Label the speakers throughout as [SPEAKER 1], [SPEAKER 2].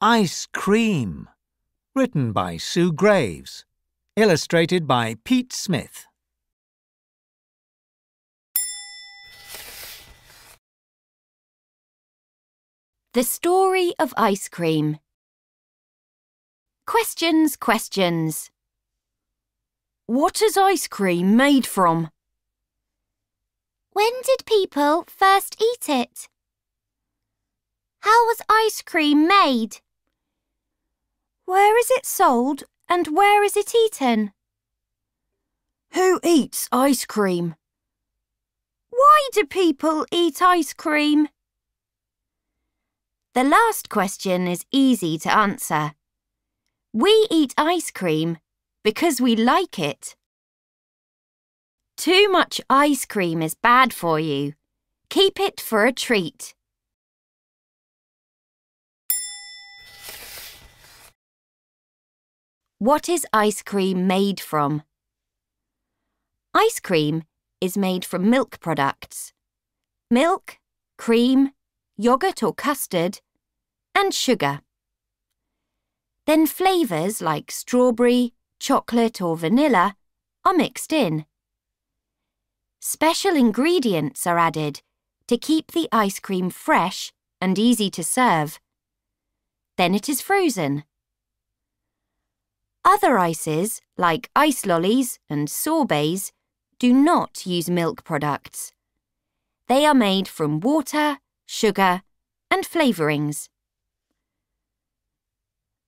[SPEAKER 1] Ice Cream, written by Sue Graves, illustrated by Pete Smith.
[SPEAKER 2] The Story of Ice Cream. Questions, questions. What is ice cream made from?
[SPEAKER 3] When did people first eat it? How was ice cream made?
[SPEAKER 2] Where is it sold and where is it eaten? Who eats ice cream? Why do people eat ice cream? The last question is easy to answer. We eat ice cream because we like it. Too much ice cream is bad for you. Keep it for a treat. What is ice cream made from? Ice cream is made from milk products. Milk, cream, yogurt or custard, and sugar. Then flavours like strawberry, chocolate or vanilla are mixed in. Special ingredients are added to keep the ice cream fresh and easy to serve. Then it is frozen. Other ices, like ice lollies and sorbets, do not use milk products. They are made from water, sugar, and flavourings.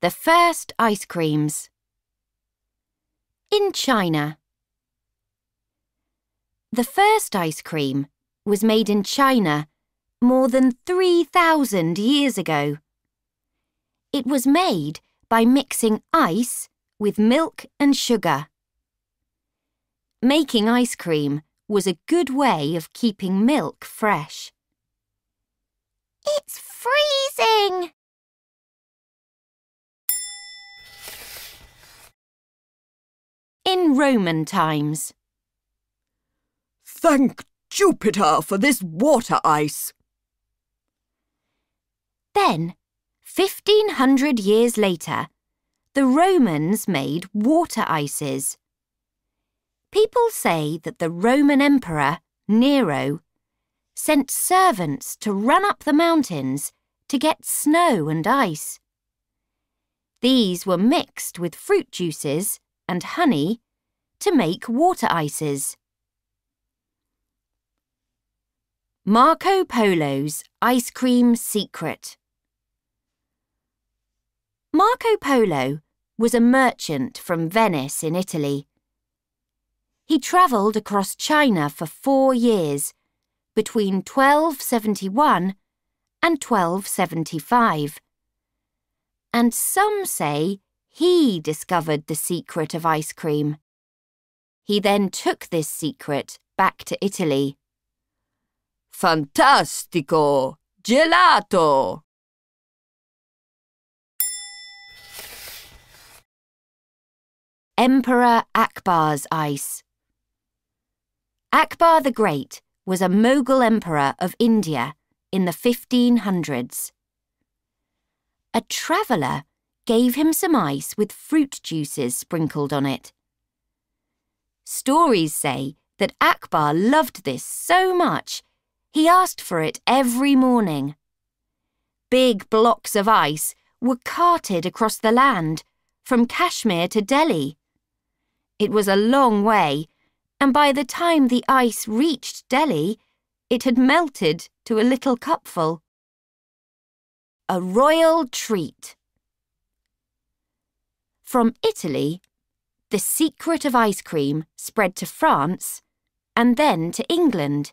[SPEAKER 2] The first ice creams. In China. The first ice cream was made in China more than 3,000 years ago. It was made by mixing ice with milk and sugar. Making ice cream was a good way of keeping milk fresh.
[SPEAKER 3] It's freezing!
[SPEAKER 2] In Roman times.
[SPEAKER 4] Thank Jupiter for this water ice.
[SPEAKER 2] Then, 1,500 years later, the Romans made water ices. People say that the Roman Emperor, Nero, sent servants to run up the mountains to get snow and ice. These were mixed with fruit juices and honey to make water ices. Marco Polo's Ice Cream Secret. Marco Polo was a merchant from Venice in Italy. He travelled across China for 4 years, between 1271 and 1275. And some say he discovered the secret of ice cream. He then took this secret back to Italy.
[SPEAKER 4] Fantastico! Gelato!
[SPEAKER 2] Emperor Akbar's ice. Akbar the Great was a Mughal emperor of India in the 1500s. A traveller gave him some ice with fruit juices sprinkled on it. Stories say that Akbar loved this so much, he asked for it every morning. Big blocks of ice were carted across the land, from Kashmir to Delhi. It was a long way, and by the time the ice reached Delhi, it had melted to a little cupful. A royal treat. From Italy, the secret of ice cream spread to France and then to England.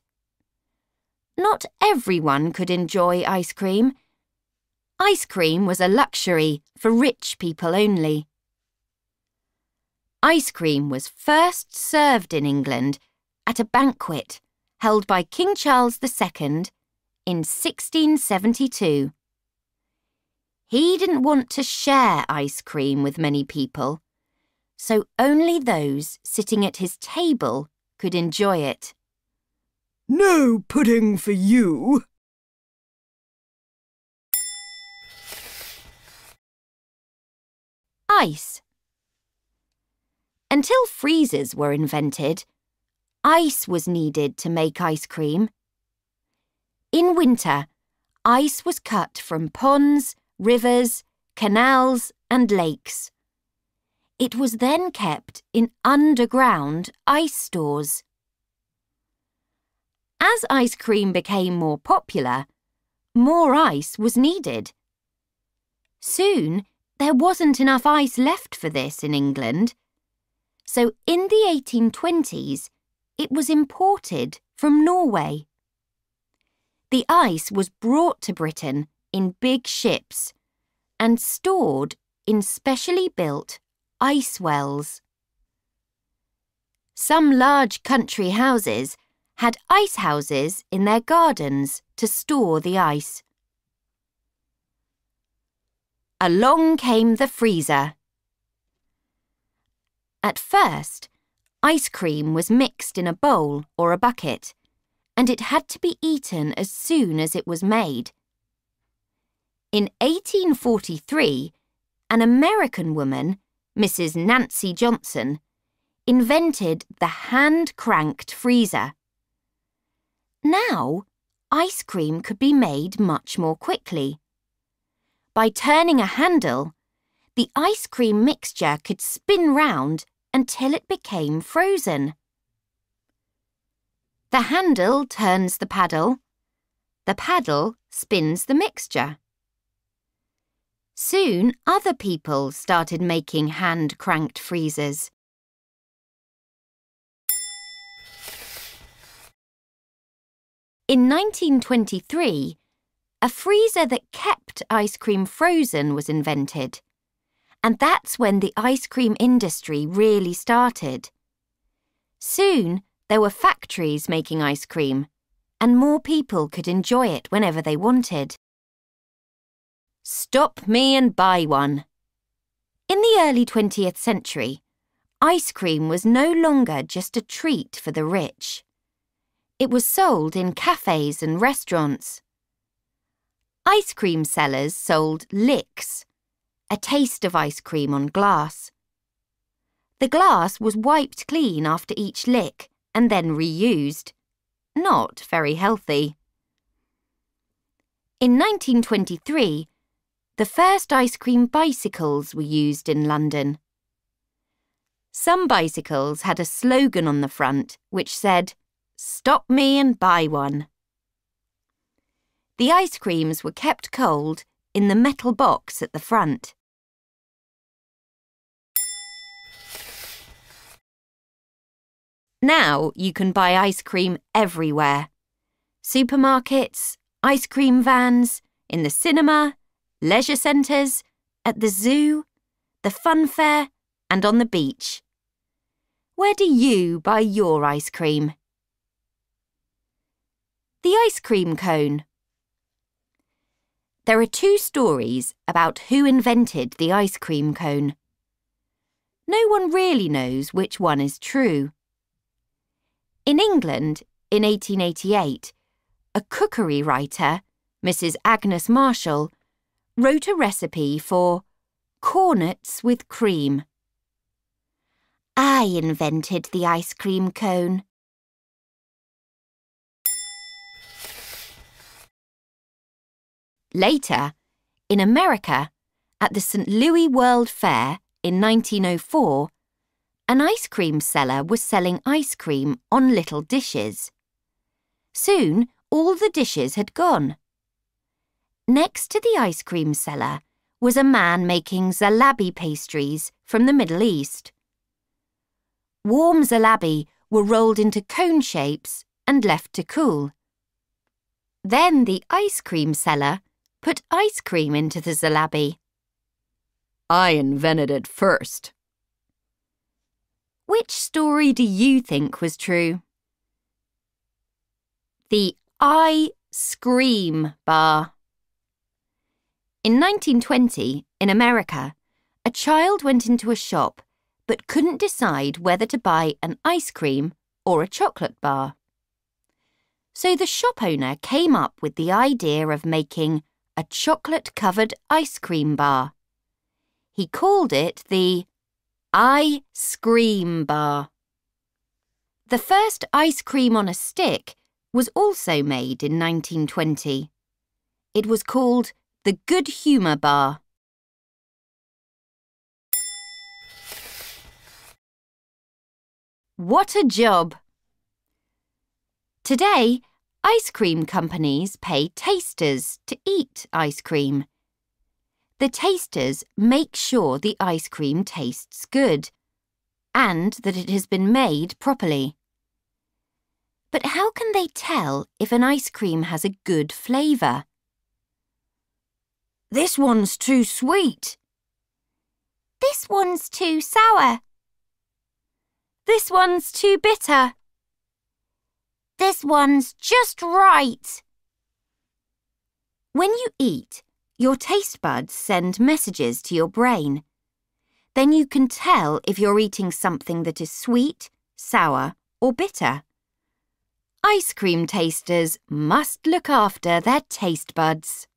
[SPEAKER 2] Not everyone could enjoy ice cream. Ice cream was a luxury for rich people only. Ice cream was first served in England at a banquet held by King Charles II in 1672. He didn't want to share ice cream with many people, so only those sitting at his table could enjoy it.
[SPEAKER 4] No pudding for you.
[SPEAKER 2] ice. Until freezers were invented, ice was needed to make ice cream. In winter, ice was cut from ponds, rivers, canals and lakes. It was then kept in underground ice stores. As ice cream became more popular, more ice was needed. Soon, there wasn't enough ice left for this in England. So in the 1820s, it was imported from Norway. The ice was brought to Britain in big ships and stored in specially built ice wells. Some large country houses had ice houses in their gardens to store the ice. Along came the freezer. At first, ice cream was mixed in a bowl or a bucket, and it had to be eaten as soon as it was made. In 1843, an American woman, Mrs. Nancy Johnson, invented the hand-cranked freezer. Now, ice cream could be made much more quickly. By turning a handle, the ice cream mixture could spin round until it became frozen. The handle turns the paddle spins the mixture. Soon, other people started making hand-cranked freezers. In 1923, a freezer that kept ice cream frozen was invented. And that's when the ice cream industry really started. Soon, there were factories making ice cream, and more people could enjoy it whenever they wanted. Stop me and buy one. In the early 20th century, ice cream was no longer just a treat for the rich. It was sold in cafes and restaurants. Ice cream sellers sold licks, a taste of ice cream on glass. The glass was wiped clean after each lick and then reused. Not very healthy. In 1923, the first ice cream bicycles were used in London. Some bicycles had a slogan on the front which said, "Stop me and buy one." The ice creams were kept cold in the metal box at the front. Now you can buy ice cream everywhere. Supermarkets, ice cream vans, in the cinema, leisure centres, at the zoo, the fun fair, and on the beach. Where do you buy your ice cream? The ice cream cone. There are two stories about who invented the ice cream cone. No one really knows which one is true. In England, in 1888, a cookery writer, Mrs. Agnes Marshall, wrote a recipe for cornets with cream. I invented the ice cream cone. Later, in America, at the St. Louis World Fair in 1904, an ice cream seller was selling ice cream on little dishes. Soon, all the dishes had gone. Next to the ice cream seller was a man making zalabi pastries from the Middle East. Warm zalabi were rolled into cone shapes and left to cool. Then the ice cream seller put ice cream into the zalabi.
[SPEAKER 4] I invented it first.
[SPEAKER 2] Which story do you think was true? The I-Scream bar. In 1920, in America, a child went into a shop but couldn't decide whether to buy an ice cream or a chocolate bar. So the shop owner came up with the idea of making a chocolate-covered ice cream bar. He called it the ice-cream bar. The first ice cream on a stick was also made in 1920. It was called the Good Humour Bar. What a job! Today, ice cream companies pay tasters to eat ice cream. The tasters make sure the ice cream tastes good and that it has been made properly. But how can they tell if an ice cream has a good flavour? This one's too sweet.
[SPEAKER 3] This one's too sour.
[SPEAKER 2] This one's too bitter.
[SPEAKER 3] This one's just right.
[SPEAKER 2] When you eat, your taste buds send messages to your brain. Then you can tell if you're eating something that is sweet, sour, or bitter. Ice cream tasters must look after their taste buds.